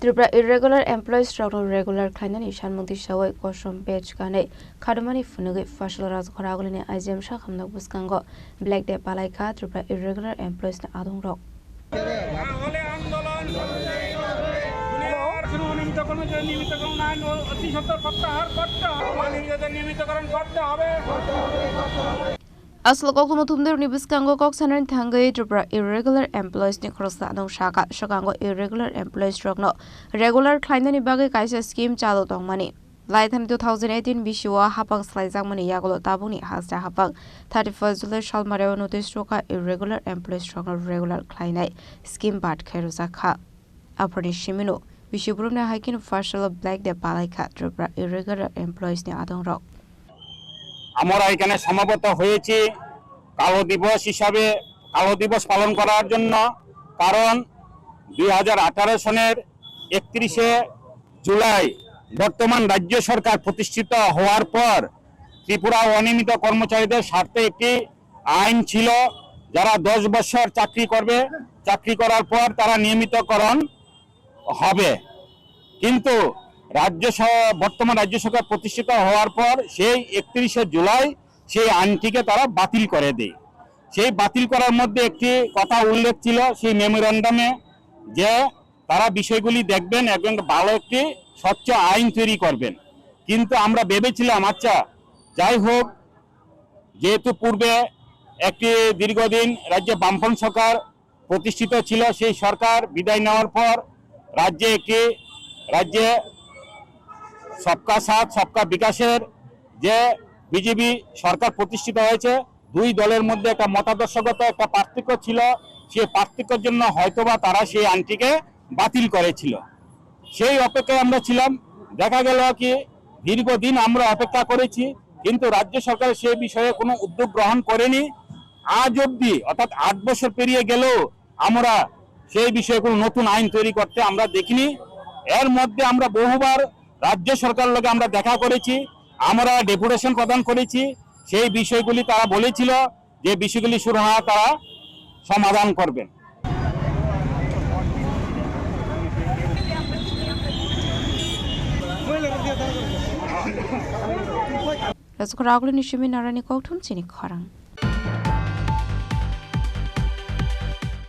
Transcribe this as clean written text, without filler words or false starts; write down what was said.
Tripura irregular employees struggle regular client ishan mungti shawai koshom page kane kadumani funugi fashal raz khoragulini IGM shakhamnak buskango black day palaika Tripura irregular employees na adong rok Asal kok tumu tumder ni buskango kok sanar thangai Tripura irregular employees ni khrosa adong shaka shakango irregular employees struggle regular client ni bagai kaisa scheme chalo tongmani Laithan 2018 Bishua hapang slaizang mani yagolo tabuni hasta hapang 31 July shalmareo notice roka irregular employees struggle regular client scheme bat kherusa kha Aprani Shimino Bishubrum haikin fashal black de palaika Tripura irregular employees ni adong rok আমরা এখানে সমাবেত হয়েছি কালো দিবস হিসাবে কালো দিবস পালন করার জন্য কারণ 2018 সনের 31 জুলাই বর্তমান রাজ্য সরকার প্রতিষ্ঠিত হওয়ার পর ত্রিপুরা অনিয়মিত কর্মচারীদের স্বার্থে একটি আইন ছিল যারা 10 বছর চাকরি করবে চাকরি করার পর তারা নিয়মিতকরণ হবে কিন্তু বর্তমান রাজ্য সরকার প্রতিষ্ঠিত হওয়ার পর সেই 31 জুলাই সেই আইনটিকে তারা বাতিল করে দেয় সেই বাতিল করার মধ্যে একটি কথা উল্লেখ ছিল সেই মেমোরেন্ডামে যে তারা বিষয়গুলি দেখবেন এবং ভালো একটি স্বচ্ছ আইন তৈরি করবেন কিন্তু আমরা ভেবেছিলাম আচ্ছা যাই হোক যেহেতু পূর্বে একটি দীর্ঘদিন রাজ্যে বামফ্রন্ট সরকার প্রতিষ্ঠিত ছিল সেই সরকার বিদায় নেওয়ার পর রাজ্যে সবকা সাথ সবকা বিকাশের যে বিজেপি সরকার প্রতিষ্ঠিত হয়েছে দুই দলের মধ্যে একটা মতাদর্শগত একটা পার্থক্য ছিল সেই পার্থক্যের জন্য হয়তোবা তারা সেই আইনটিকে বাতিল করেছিল সেই অপেক্ষায় আমরা ছিলাম দেখা গেল কি দীর্ঘদিন আমরা অপেক্ষা করেছি কিন্তু রাজ্য সরকার সেই বিষয়ে কোনো উদ্যোগ গ্রহণ করেনি আজ অবধি অর্থাৎ 8 বছর পেরিয়ে গেলেও আমরা সেই বিষয়ে কোনো নতুন আইন তৈরি করতে আমরা দেখিনি এর মধ্যে আমরা বহুবার রাজ্য সরকারের লগে আমরা দেখা করেছি আমরা ডেপুটেশন প্রদান করেছি সেই বিষয়গুলি তারা বলেছিল যে বিষয়গুলি শুরু হওয়া তারা সমাধান করবেন Raskora aglo ni shimi narani kokthum chini kharang